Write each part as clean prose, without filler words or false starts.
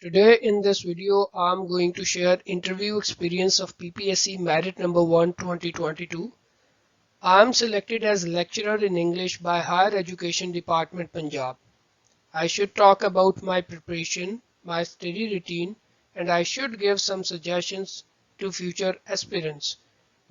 Today in this video, I'm going to share interview experience of PPSC Merit Number 1 2022. I'm selected as lecturer in English by Higher Education Department, Punjab. I should talk about my preparation, my study routine, and I should give some suggestions to future aspirants.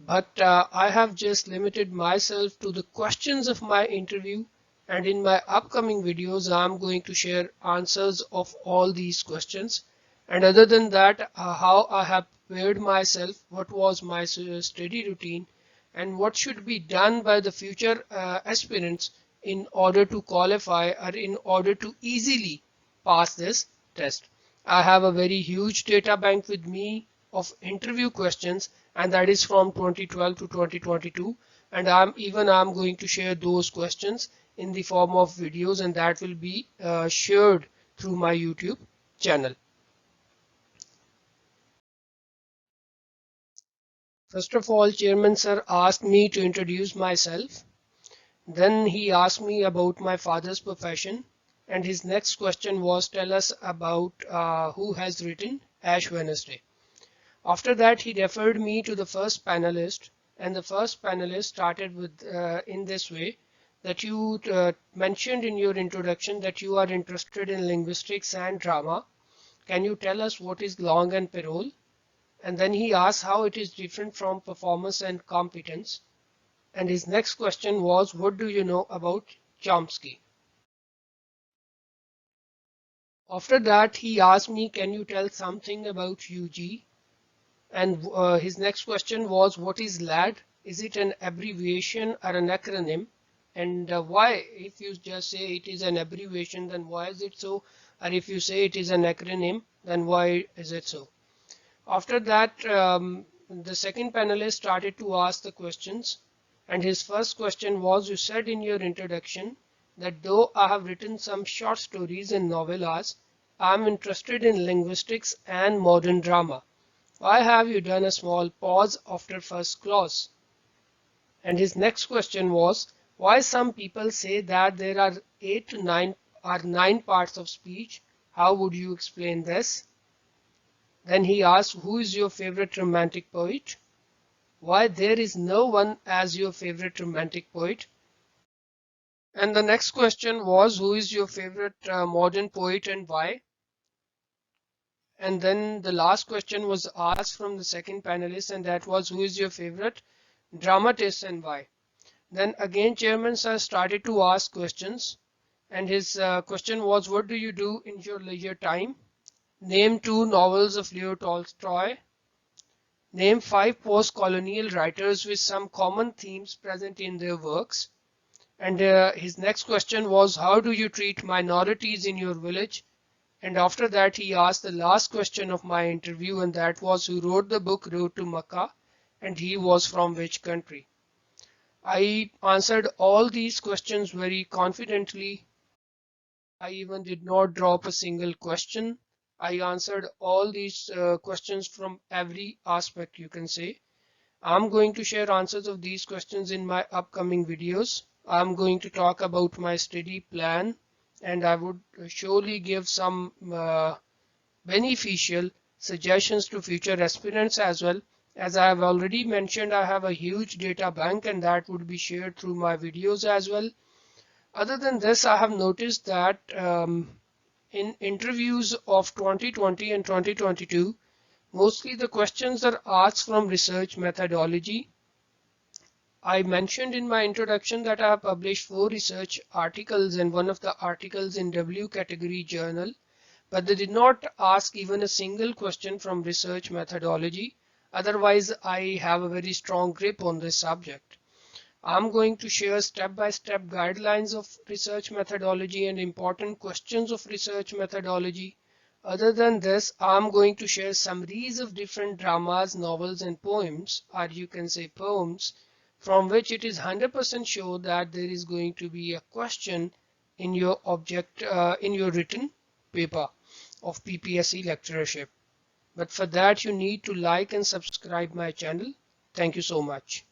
But I have just limited myself to the questions of my interview, and in my upcoming videos I'm going to share answers of all these questions. And other than that, how I have prepared myself, what was my study routine, and what should be done by the future aspirants in order to qualify or in order to easily pass this test. I have a very huge data bank with me of interview questions, and that is from 2012 to 2022, and I'm going to share those questions in the form of videos, and that will be shared through my YouTube channel. First of all, Chairman Sir asked me to introduce myself. Then he asked me about my father's profession, and his next question was tell us about who has written Ash Wednesday. After that, he referred me to the first panelist, and the first panelist started with in this way that you mentioned in your introduction that you are interested in linguistics and drama. Can you tell us what is long and parole? And then he asked how it is different from performance and competence. And his next question was, what do you know about Chomsky? After that, he asked me, can you tell something about UG? And his next question was, what is LAD? Is it an abbreviation or an acronym? And why? If you just say it is an abbreviation, then why is it so? Or if you say it is an acronym, then why is it so? After that, the second panelist started to ask the questions. And his first question was, you said in your introduction that though I have written some short stories and novellas, I am interested in linguistics and modern drama. Why have you done a small pause after first clause? And his next question was, why some people say that there are 8 to 9 or 9 parts of speech? How would you explain this? Then he asked, who is your favorite romantic poet? Why there is no one as your favorite romantic poet? And the next question was, who is your favorite modern poet and why? And then the last question was asked from the second panelist, and that was, who is your favorite dramatist and why? Then again, Chairman Sir started to ask questions, and his question was, what do you do in your leisure time? Name 2 novels of Leo Tolstoy. Name 5 post-colonial writers with some common themes present in their works. And his next question was, how do you treat minorities in your village? And after that, he asked the last question of my interview, and that was, who wrote the book Road to Makkah, and he was from which country? I answered all these questions very confidently. I even did not drop a single question. I answered all these questions from every aspect, you can say. I'm going to share answers of these questions in my upcoming videos. I'm going to talk about my study plan, and I would surely give some beneficial suggestions to future aspirants as well. As I have already mentioned, I have a huge data bank, and that would be shared through my videos as well. Other than this, I have noticed that in interviews of 2020 and 2022, mostly the questions are asked from research methodology. I mentioned in my introduction that I have published 4 research articles and one of the articles in W category journal, but they did not ask even a single question from research methodology. Otherwise, I have a very strong grip on this subject. I'm going to share step-by-step guidelines of research methodology and important questions of research methodology. Other than this, I'm going to share summaries of different dramas, novels, and poems, or you can say poems, from which it is 100% sure that there is going to be a question in your in your written paper of PPSC lectureship. But for that, you need to like and subscribe my channel. Thank you so much.